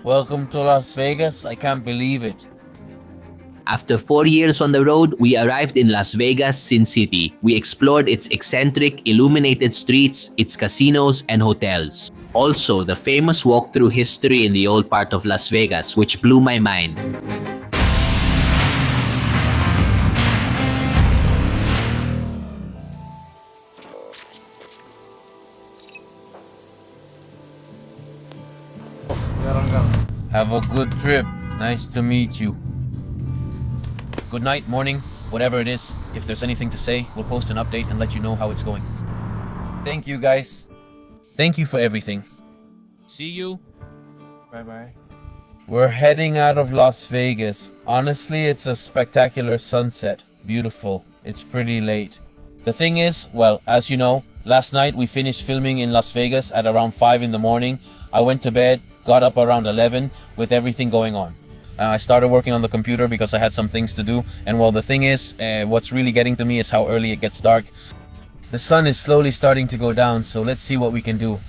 Welcome to Las Vegas. I can't believe it. After 4 years on the road, we arrived in Las Vegas, Sin City. We explored its eccentric, illuminated streets, its casinos, and hotels. Also, the famous walk-through history in the old part of Las Vegas, which blew my mind. Have a good trip. Nice to meet you. Good night, morning, whatever it is. If there's anything to say, we'll post an update and let you know how it's going. Thank you, guys. Thank you for everything. See you. Bye-bye. We're heading out of Las Vegas. Honestly, it's a spectacular sunset. Beautiful. It's pretty late. The thing is, well, as you know, last night we finished filming in Las Vegas at around 5 in the morning. I went to bed, got up around 11 with everything going on. I started working on the computer because I had some things to do. And well, the thing is, what's really getting to me is how early it gets dark. The sun is slowly starting to go down, so let's see what we can do.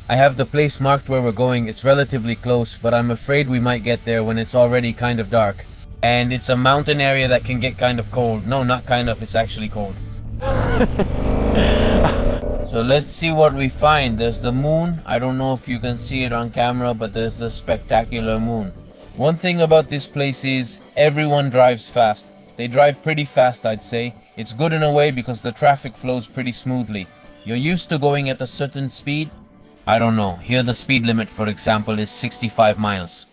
I have the place marked where we're going. It's relatively close, but I'm afraid we might get there when it's already kind of dark. And it's a mountain area that can get kind of cold. No, not kind of, it's actually cold. So let's see what we find. There's the moon. I don't know if you can see it on camera, but there's the spectacular moon. One thing about this place is everyone drives fast. They drive pretty fast, I'd say. It's good in a way because the traffic flows pretty smoothly. You're used to going at a certain speed. I don't know. Here the speed limit, for example, is 65 miles.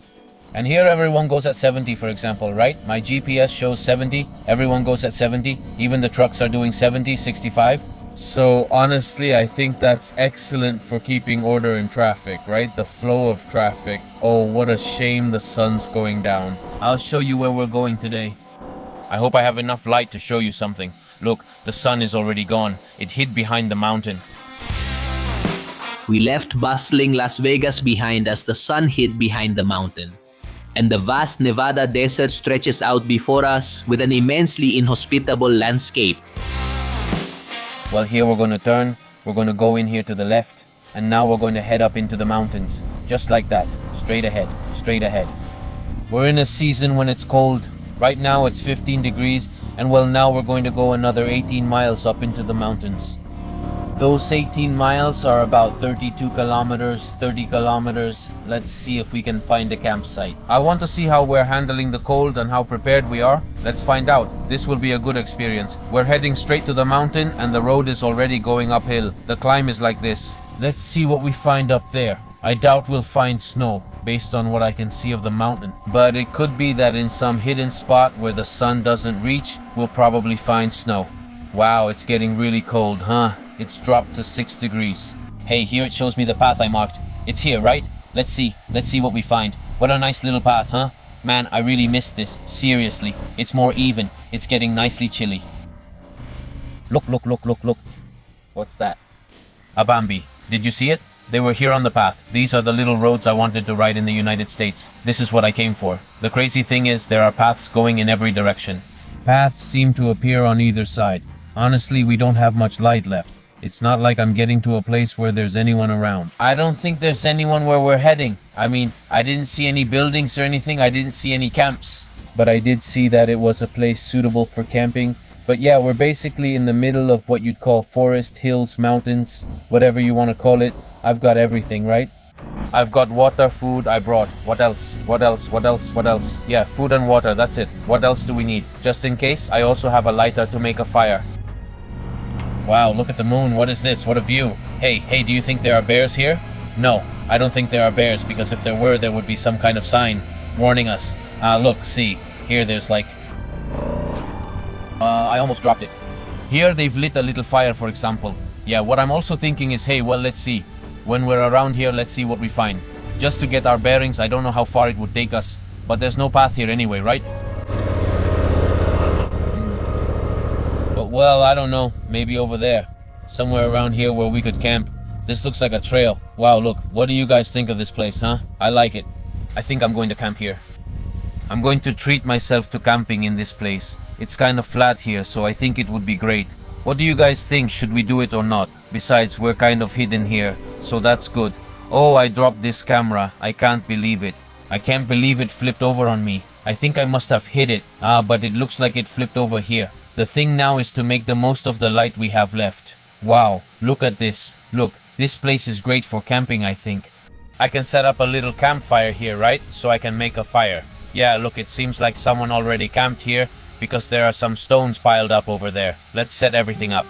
And here everyone goes at 70, for example, right? My GPS shows 70. Everyone goes at 70. Even the trucks are doing 70, 65. So honestly, I think that's excellent for keeping order in traffic, right? The flow of traffic. Oh, what a shame the sun's going down. I'll show you where we're going today. I hope I have enough light to show you something. Look, the sun is already gone. It hid behind the mountain. We left bustling Las Vegas behind as the sun hid behind the mountain. And the vast Nevada desert stretches out before us with an immensely inhospitable landscape. Well, here we're going to turn. We're going to go in here to the left. And now we're going to head up into the mountains. Just like that. Straight ahead. Straight ahead. We're in a season when it's cold. Right now it's 15 degrees. And well, now we're going to go another 18 miles up into the mountains. Those 18 miles are about 32 kilometers, 30 kilometers. Let's see if we can find a campsite. I want to see how we're handling the cold and how prepared we are. Let's find out. This will be a good experience. We're heading straight to the mountain and the road is already going uphill. The climb is like this. Let's see what we find up there. I doubt we'll find snow based on what I can see of the mountain. But it could be that in some hidden spot where the sun doesn't reach, we'll probably find snow. Wow, it's getting really cold, huh? It's dropped to 6 degrees. Hey, here it shows me the path I marked. It's here, right? Let's see what we find. What a nice little path, huh? Man, I really missed this. Seriously. It's more even. It's getting nicely chilly. Look. What's that? A Bambi. Did you see it? They were here on the path. These are the little roads I wanted to ride in the United States. This is what I came for. The crazy thing is there are paths going in every direction. Paths seem to appear on either side. Honestly, we don't have much light left. It's not like I'm getting to a place where there's anyone around. I don't think there's anyone where we're heading. I mean, I didn't see any buildings or anything. I didn't see any camps. But I did see that it was a place suitable for camping. But yeah, we're basically in the middle of what you'd call forest, hills, mountains, whatever you want to call it. I've got everything, right? I've got water, food, I brought. What else? Yeah, food and water, that's it. What else do we need? Just in case, I also have a lighter to make a fire. Wow, look at the moon. What is this? What a view. Hey, do you think there are bears here? No, I don't think there are bears because if there were, there would be some kind of sign warning us. Look, see. Here there's like... I almost dropped it. Here they've lit a little fire, for example. Yeah, what I'm also thinking is, hey, well, let's see. When we're around here, let's see what we find. Just to get our bearings, I don't know how far it would take us. But there's no path here anyway, right? Well, I don't know. Maybe over there. Somewhere around here where we could camp. This looks like a trail. Wow, look. What do you guys think of this place, huh? I like it. I think I'm going to camp here. I'm going to treat myself to camping in this place. It's kind of flat here, so I think it would be great. What do you guys think? Should we do it or not? Besides, we're kind of hidden here, so that's good. Oh, I dropped this camera. I can't believe it. I can't believe it flipped over on me. I think I must have hit it. But it looks like it flipped over here. The thing now is to make the most of the light we have left. Wow, look at this. Look, this place is great for camping, I think. I can set up a little campfire here, right? So I can make a fire. Yeah, look, it seems like someone already camped here because there are some stones piled up over there. Let's set everything up.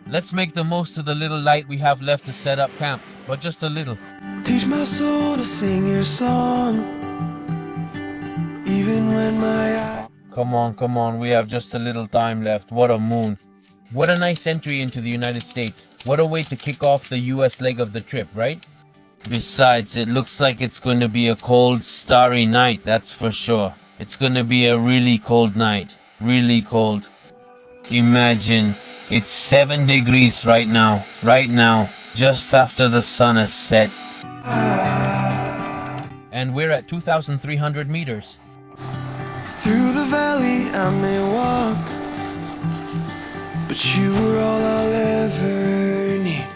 Let's make the most of the little light we have left to set up camp, but just a little. Teach my soul to sing your song, even when my eyes... Come on, we have just a little time left. What a moon. What a nice entry into the United States. What a way to kick off the US leg of the trip, right? Besides, it looks like it's going to be a cold, starry night, that's for sure. It's going to be a really cold night. Really cold. Imagine, it's 7 degrees right now, just after the sun has set. And we're at 2,300 meters. Through the valley I may walk, but you were all I'll ever need.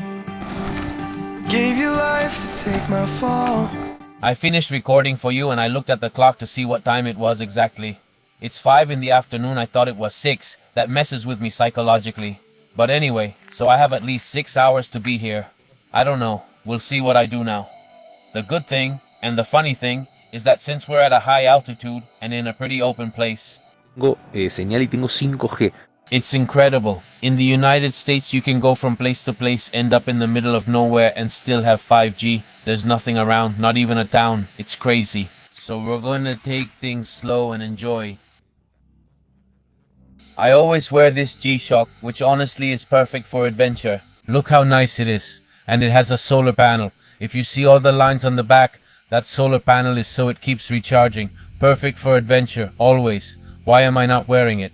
Gave your life to take my fall. I finished recording for you and I looked at the clock to see what time it was exactly. It's 5 in the afternoon, I thought it was 6. That messes with me psychologically. But anyway, so I have at least 6 hours to be here. I don't know, we'll see what I do now. The good thing, and the funny thing, is that since we're at a high altitude and in a pretty open place, Tengo señal y tengo 5G. it's incredible. In the United States, you can go from place to place, end up in the middle of nowhere and still have 5G. There's nothing around, not even a town. It's crazy. So we're going to take things slow and enjoy. I always wear this G-Shock, which honestly is perfect for adventure. Look how nice it is. And it has a solar panel. If you see all the lines on the back, that solar panel is so it keeps recharging. Perfect for adventure, always. Why am I not wearing it?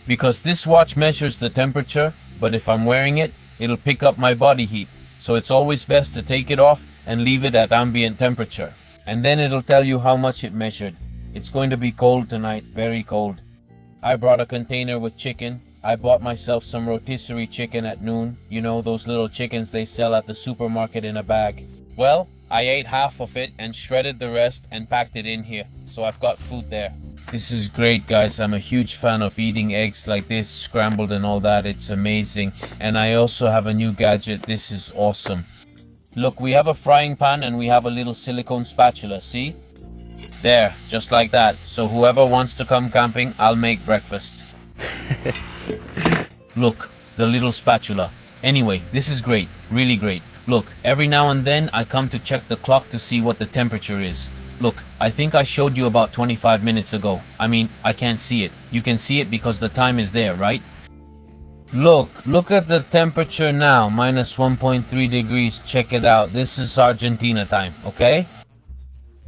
Because this watch measures the temperature, but if I'm wearing it, it'll pick up my body heat. So it's always best to take it off and leave it at ambient temperature. And then it'll tell you how much it measured. It's going to be cold tonight, very cold. I brought a container with chicken. I bought myself some rotisserie chicken at noon. You know, those little chickens they sell at the supermarket in a bag. Well, I ate half of it and shredded the rest and packed it in here. So I've got food there. This is great, guys. I'm a huge fan of eating eggs like this, scrambled and all that. It's amazing. And I also have a new gadget. This is awesome. Look, we have a frying pan and we have a little silicone spatula, see? There, just like that. So whoever wants to come camping, I'll make breakfast. Look, the little spatula. Anyway, this is great, really great. Look, every now and then I come to check the clock to see what the temperature is. Look, I think I showed you about 25 minutes ago. I mean, I can't see it. You can see it because the time is there, right? Look at the temperature now, minus 1.3 degrees. Check it out. This is Argentina time, okay?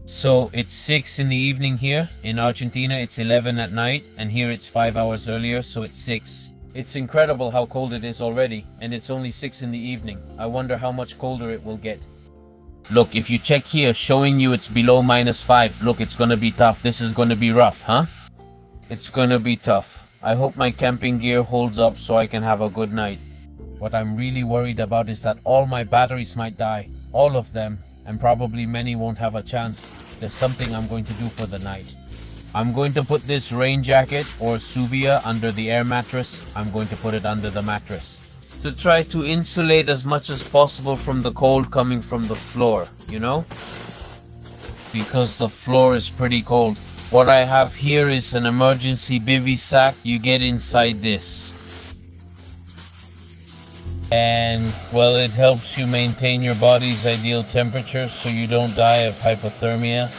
So it's 6 in the evening here. In Argentina, it's 11 at night, and here it's 5 hours earlier, so it's 6. It's incredible how cold it is already, and it's only 6 in the evening. I wonder how much colder it will get. Look, if you check here, showing you it's below minus 5. Look, it's gonna be tough. This is gonna be rough, huh? It's gonna be tough. I hope my camping gear holds up so I can have a good night. What I'm really worried about is that all my batteries might die. All of them. And probably many won't have a chance. There's something I'm going to do for the night. I'm going to put this rain jacket or Suvia under the air mattress. I'm going to put it under the mattress to try to insulate as much as possible from the cold coming from the floor, you know? Because the floor is pretty cold. What I have here is an emergency bivy sack. You get inside this. And, well, it helps you maintain your body's ideal temperature so you don't die of hypothermia.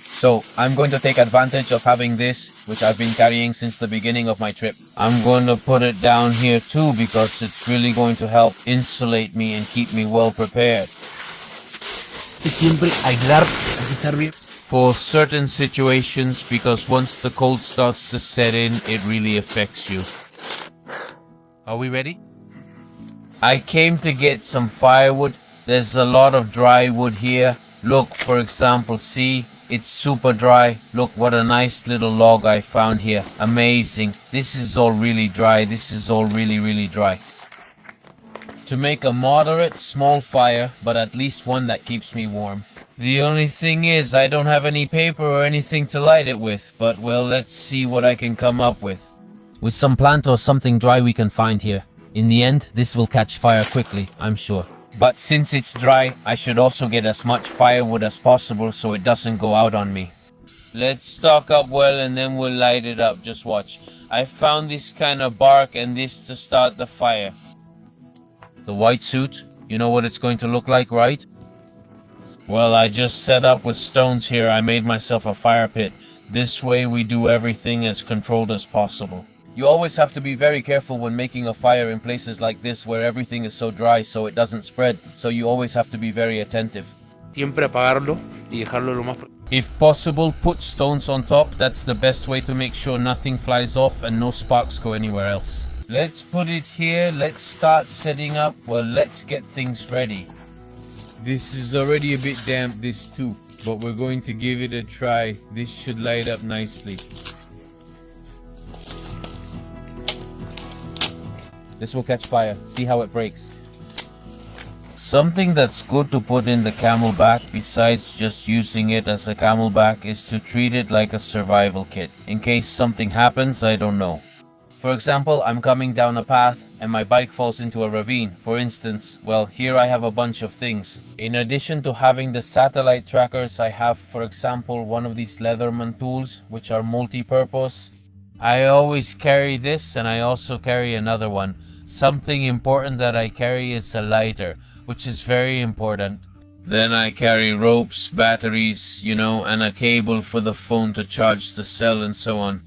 So, I'm going to take advantage of having this, which I've been carrying since the beginning of my trip. I'm going to put it down here too because it's really going to help insulate me and keep me well prepared. Siempre aislar, estar bien. For certain situations, because once the cold starts to set in, it really affects you. Are we ready? I came to get some firewood. There's a lot of dry wood here. Look, for example, see? It's super dry. Look what a nice little log I found here. Amazing. This is all really dry. This is all really, really dry. to make a moderate small fire, but at least one that keeps me warm. The only thing is, I don't have any paper or anything to light it with, but well, let's see what I can come up with. With some plant or something dry we can find here. In the end, this will catch fire quickly, I'm sure. But since it's dry, I should also get as much firewood as possible so it doesn't go out on me. Let's stock up well and then we'll light it up, just watch. I found this kind of bark and this to start the fire. The white suit, you know what it's going to look like, right? Well, I just set up with stones here. I made myself a fire pit. This way we do everything as controlled as possible. You always have to be very careful when making a fire in places like this where everything is so dry so it doesn't spread. So you always have to be very attentive. Siempre apagarlo y dejarlo lo más... If possible, put stones on top. That's the best way to make sure nothing flies off and no sparks go anywhere else. Let's put it here. Let's start setting up. Well, let's get things ready. This is already a bit damp, this too, but we're going to give it a try. This should light up nicely. This will catch fire. See how it breaks. Something that's good to put in the camelback besides just using it as a camelback is to treat it like a survival kit. In case something happens, I don't know. For example, I'm coming down a path and my bike falls into a ravine, for instance. Well, here I have a bunch of things. In addition to having the satellite trackers, I have, for example, one of these Leatherman tools, which are multi-purpose. I always carry this and I also carry another one. Something important that I carry is a lighter, which is very important. Then I carry ropes, batteries, and a cable for the phone to charge the cell and so on.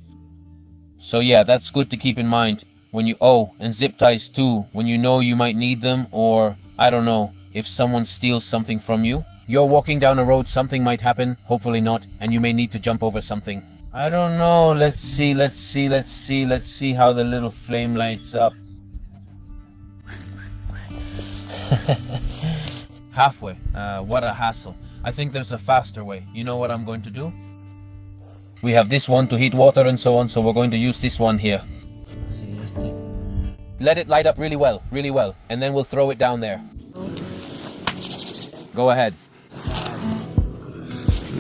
So yeah, that's good to keep in mind when you, and zip ties too, when you know you might need them, or, I don't know, if someone steals something from you. You're walking down a road, something might happen, hopefully not, and you may need to jump over something. I don't know, let's see how the little flame lights up. Halfway, what a hassle. I think there's a faster way. You know what I'm going to do? We have this one to heat water and so on, so we're going to use this one here. Let it light up really well, and then we'll throw it down there. Go ahead.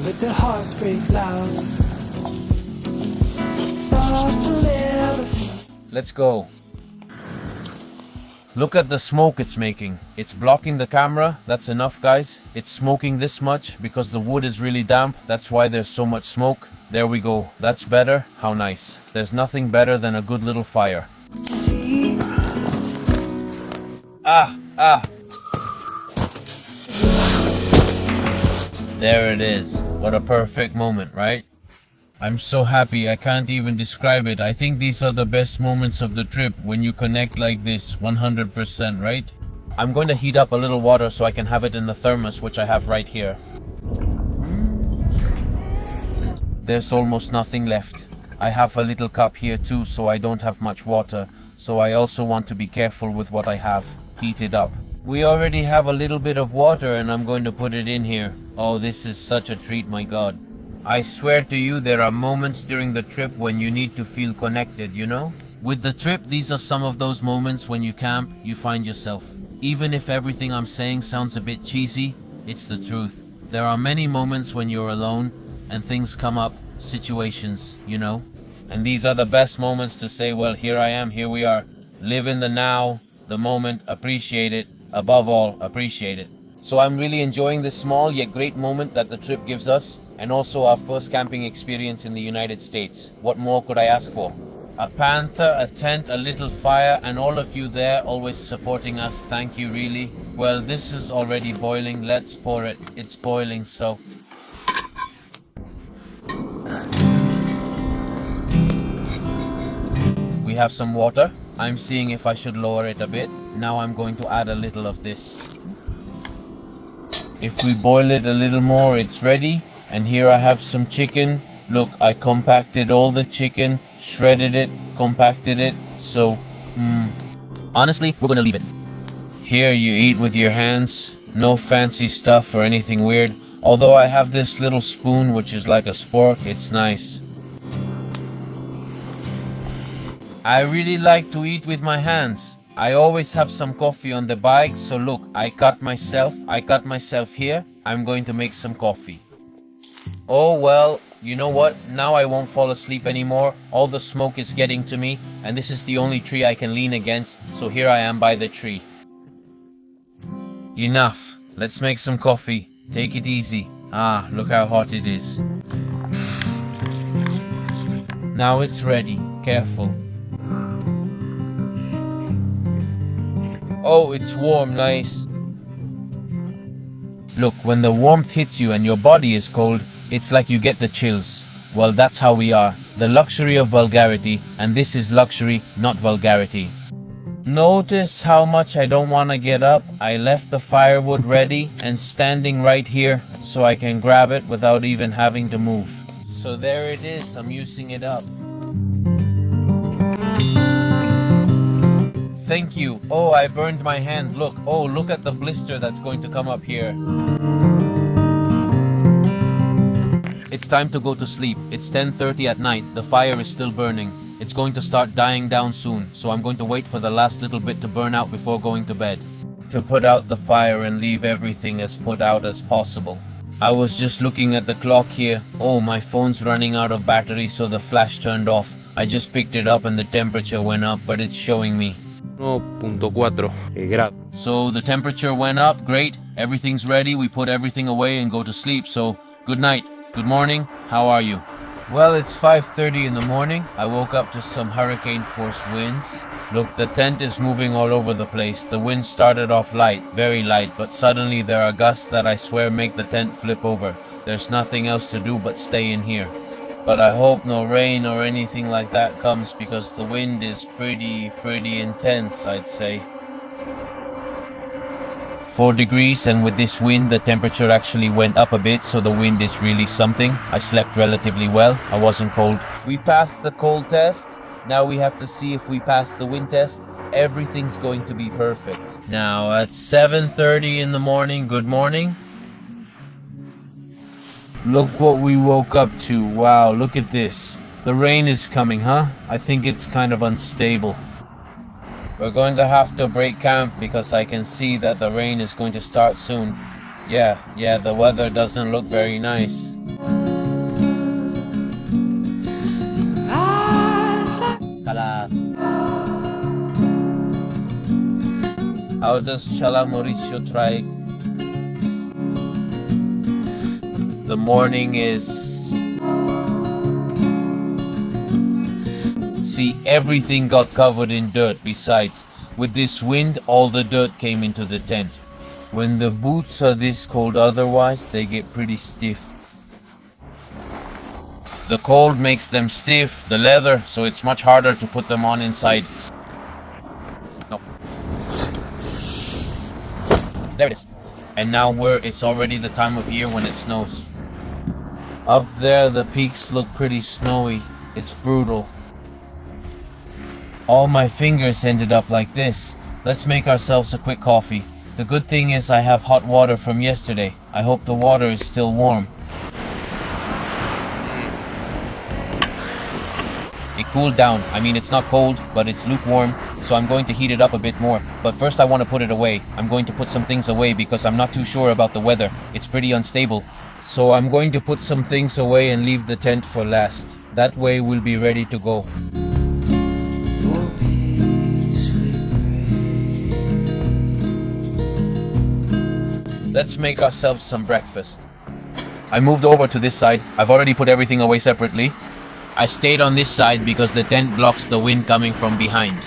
Let their hearts break loud. Let's go. Look at the smoke it's making. It's blocking the camera. That's enough, guys. It's smoking this much because the wood is really damp. That's why there's so much smoke. There we go. That's better. How nice. There's nothing better than a good little fire. There it is. What a perfect moment, right? I'm so happy, I can't even describe it. I think these are the best moments of the trip when you connect like this, 100%, right? I'm going to heat up a little water so I can have it in the thermos, which I have right here. There's almost nothing left. I have a little cup here too, so I don't have much water. So I also want to be careful with what I have. Heat it up. We already have a little bit of water and I'm going to put it in here. Oh, this is such a treat, my God. I swear to you, there are moments during the trip when you need to feel connected, With the trip, these are some of those moments when you camp, you find yourself. Even if everything I'm saying sounds a bit cheesy, it's the truth. There are many moments when you're alone and things come up, situations, And these are the best moments to say, well, here I am, here we are. Live in the now, the moment, appreciate it. Above all, appreciate it. So I'm really enjoying this small yet great moment that the trip gives us, and also our first camping experience in the United States. What more could I ask for? A panther, a tent, a little fire, and all of you there always supporting us. Thank you, really. Well, this is already boiling. Let's pour it. It's boiling, so... We have some water. I'm seeing if I should lower it a bit. Now I'm going to add a little of this. If we boil it a little more, it's ready. And here I have some chicken. Look, I compacted all the chicken, shredded it, compacted it. So, honestly, we're gonna leave it. Here you eat with your hands. No fancy stuff or anything weird. Although I have this little spoon which is like a spork, it's nice. I really like to eat with my hands. I always have some coffee on the bike, so look, I cut myself here. I'm going to make some coffee. Oh well, you know what? Now I won't fall asleep anymore. All the smoke is getting to me, and this is the only tree I can lean against, so here I am by the tree. Enough. Let's make some coffee. Take it easy. Ah, look how hot it is. Now it's ready. Careful. Oh, it's warm, nice. Look, when the warmth hits you and your body is cold, it's like you get the chills. Well, that's how we are. The luxury of vulgarity, and this is luxury, not vulgarity. Notice how much I don't want to get up. I left the firewood ready and standing right here so I can grab it without even having to move. So there it is, I'm using it up. Thank you. Oh, I burned my hand. Look. Oh, look at the blister that's going to come up here. It's time to go to sleep. It's 10:30 at night. The fire is still burning. It's going to start dying down soon, so I'm going to wait for the last little bit to burn out before going to bed. To put out the fire and leave everything as put out as possible. I was just looking at the clock here. Oh, my phone's running out of battery, so the flash turned off. I just picked it up and the temperature went up, but it's showing me 1.4 grados. So the temperature went up, great, everything's ready, we put everything away and go to sleep, so good night, good morning, how are you? Well, it's 5:30 in the morning, I woke up to some hurricane force winds. Look, the tent is moving all over the place, the wind started off light, very light, but suddenly there are gusts that I swear make the tent flip over. There's nothing else to do but stay in here. But I hope no rain or anything like that comes because the wind is pretty intense, I'd say. 4 degrees, and with this wind the temperature actually went up a bit, so the wind is really something. I slept relatively well, I wasn't cold. We passed the cold test, now we have to see if we pass the wind test. Everything's going to be perfect. Now at 7:30 in the morning, good morning. Look what we woke up to. Wow, look at this. The rain is coming, huh? I think it's kind of unstable. We're going to have to break camp because I can see that the rain is going to start soon. Yeah, the weather doesn't look very nice. How does Chala Mauricio try? The morning is... See, everything got covered in dirt. Besides, with this wind, all the dirt came into the tent. When the boots are this cold otherwise, they get pretty stiff. The cold makes them stiff, the leather, so it's much harder to put them on inside. No. There it is. And now it's already the time of year when it snows. Up there, the peaks look pretty snowy. It's brutal. All my fingers ended up like this. Let's make ourselves a quick coffee. The good thing is I have hot water from yesterday. I hope the water is still warm. It cooled down. I mean, it's not cold, but it's lukewarm, so I'm going to heat it up a bit more. But first I want to put it away. I'm going to put some things away because I'm not too sure about the weather. It's pretty unstable. So I'm going to put some things away and leave the tent for last. That way we'll be ready to go. Let's make ourselves some breakfast. I moved over to this side. I've already put everything away separately. I stayed on this side because the tent blocks the wind coming from behind.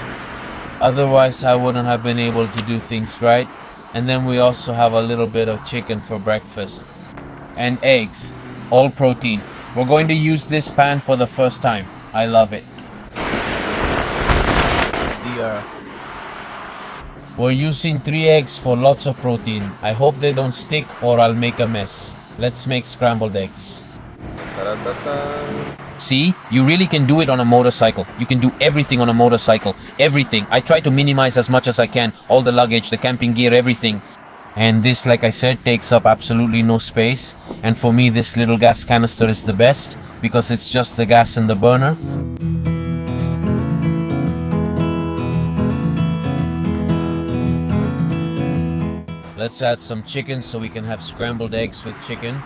Otherwise I wouldn't have been able to do things right. And then we also have a little bit of chicken for breakfast. And eggs, all protein. We're going to use this pan for the first time. I love it. The earth. We're using 3 eggs for lots of protein. I hope they don't stick or I'll make a mess. Let's make scrambled eggs. See, you really can do it on a motorcycle. You can do everything on a motorcycle. Everything. I try to minimize as much as I can. All the luggage, the camping gear, everything. And this, like I said, takes up absolutely no space. And for me, this little gas canister is the best because it's just the gas in the burner. Let's add some chicken so we can have scrambled eggs with chicken.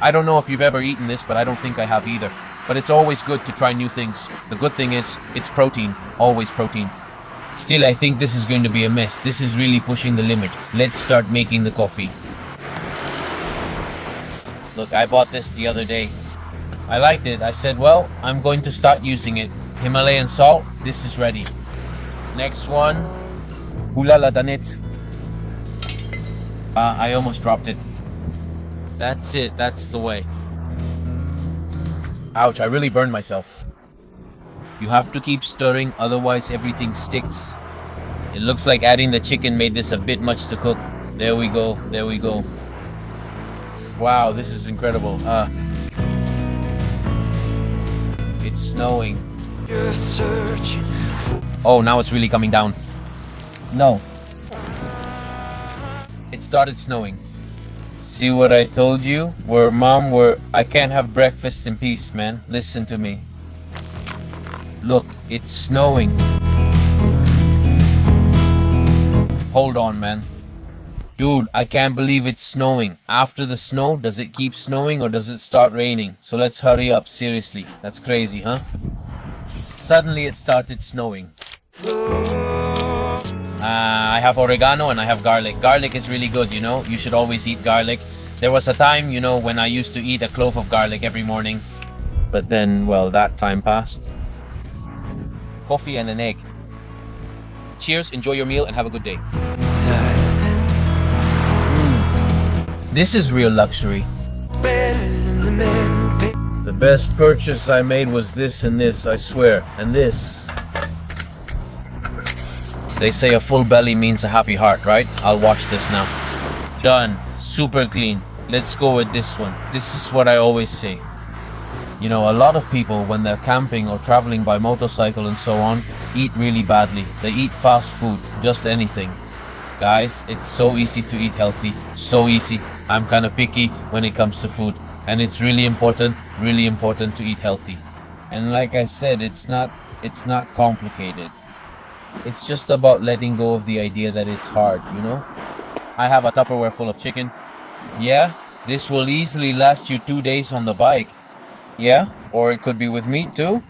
I don't know if you've ever eaten this, but I don't think I have either. But it's always good to try new things. The good thing is, it's protein. Always protein. Still, I think this is going to be a mess. This is really pushing the limit. Let's start making the coffee. Look, I bought this the other day. I liked it. I said, well, I'm going to start using it. Himalayan salt, this is ready. Next one, Hulala Danit. I almost dropped it. That's it, that's the way. Ouch, I really burned myself. You have to keep stirring, otherwise everything sticks. It looks like adding the chicken made this a bit much to cook. There we go, there we go. Wow, this is incredible. It's snowing. You're searching for Oh, now it's really coming down. No. It started snowing. See what I told you? I can't have breakfast in peace, man. Listen to me. Look, it's snowing. Hold on, man. Dude, I can't believe it's snowing. After the snow, does it keep snowing or does it start raining? So let's hurry up, seriously. That's crazy, huh? Suddenly it started snowing. I have oregano and I have garlic. Garlic is really good, you know. You should always eat garlic. There was a time, you know, when I used to eat a clove of garlic every morning. But then, well, that time passed. Coffee and an egg. Cheers, enjoy your meal and have a good day. inside. This is real luxury. Better than the men who pay. The best purchase I made was this and this, I swear. And this. They say a full belly means a happy heart, right? I'll wash this now. Done. Super clean. Let's go with this one. This is what I always say. You know, a lot of people, when they're camping or traveling by motorcycle and so on, eat really badly. They eat fast food, just anything. Guys, it's so easy to eat healthy. So easy. I'm kind of picky when it comes to food. And it's really important to eat healthy. And like I said, it's not complicated. It's just about letting go of the idea that it's hard, you know? I have a Tupperware full of chicken. Yeah, this will easily last you 2 days on the bike. Yeah, or it could be with meat too.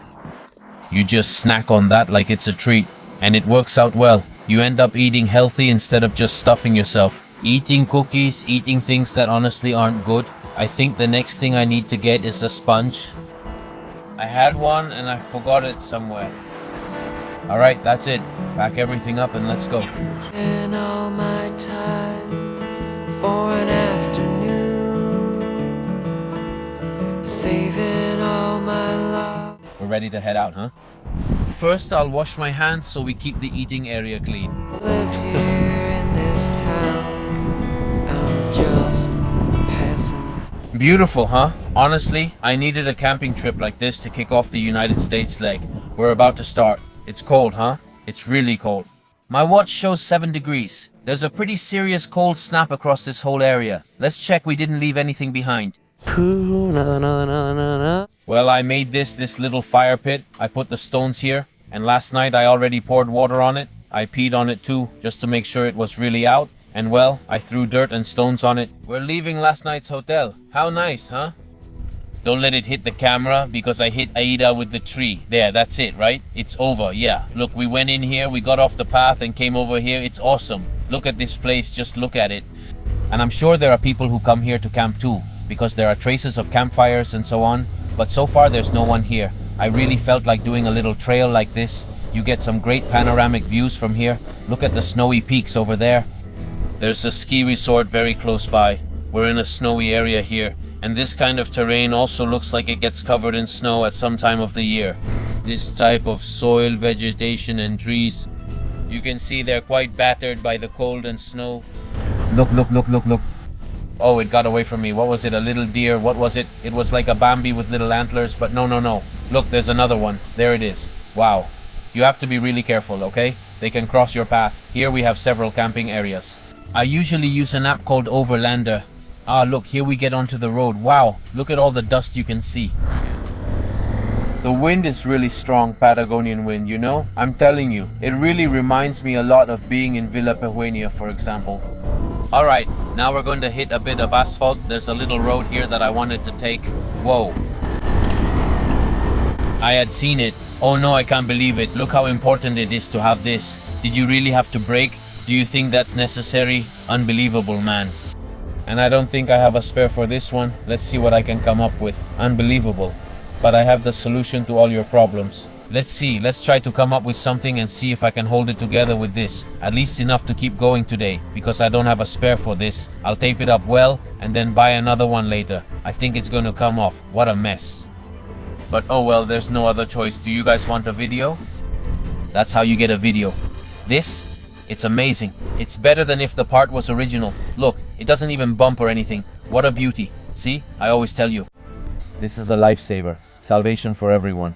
You just snack on that like it's a treat, and it works out well. You end up eating healthy instead of just stuffing yourself. Eating cookies, eating things that honestly aren't good. I think the next thing I need to get is a sponge. I had one and I forgot it somewhere. Alright, that's it. Pack everything up and let's go. And all my time for an afternoon, saving all my love. We're ready to head out, huh? First, I'll wash my hands so we keep the eating area clean. Live here in this town, I'm just passing. Beautiful, huh? Honestly, I needed a camping trip like this to kick off the United States leg. We're about to start. It's cold, huh? It's really cold. My watch shows 7 degrees. There's a pretty serious cold snap across this whole area. Let's check we didn't leave anything behind. Well, I made this little fire pit. I put the stones here. And last night I already poured water on it. I peed on it too, just to make sure it was really out. And well, I threw dirt and stones on it. We're leaving last night's hotel. How nice, huh? Don't let it hit the camera because I hit Aida with the tree. There, that's it, right? It's over, yeah. Look, we went in here, we got off the path and came over here. It's awesome. Look at this place, just look at it. And I'm sure there are people who come here to camp too, because there are traces of campfires and so on. But so far there's no one here. I really felt like doing a little trail like this. You get some great panoramic views from here. Look at the snowy peaks over there. There's a ski resort very close by. We're in a snowy area here. And this kind of terrain also looks like it gets covered in snow at some time of the year. This type of soil, vegetation and trees, you can see they're quite battered by the cold and snow. Look. Oh, it got away from me. What was it? A little deer? What was it? It was like a Bambi with little antlers, but no. Look, there's another one. There it is. Wow. You have to be really careful, okay? They can cross your path. Here we have several camping areas. I usually use an app called Overlander. Ah, look, here we get onto the road. Wow, look at all the dust you can see. The wind is really strong, Patagonian wind, you know? I'm telling you, it really reminds me a lot of being in Villa Pehuenia, for example. Alright, now we're going to hit a bit of asphalt. There's a little road here that I wanted to take. Whoa. I had seen it. Oh no, I can't believe it. Look how important it is to have this. Did you really have to brake? Do you think that's necessary? Unbelievable, man. And I don't think I have a spare for this one. Let's see what I can come up with. Unbelievable. But I have the solution to all your problems. Let's see, let's try to come up with something and see if I can hold it together with this. At least enough to keep going today, because I don't have a spare for this. I'll tape it up well, and then buy another one later. I think it's gonna come off. What a mess. But oh well, there's no other choice. Do you guys want a video? That's how you get a video. This? It's amazing. It's better than if the part was original. Look, it doesn't even bump or anything. What a beauty. See? I always tell you. This is a lifesaver. Salvation for everyone.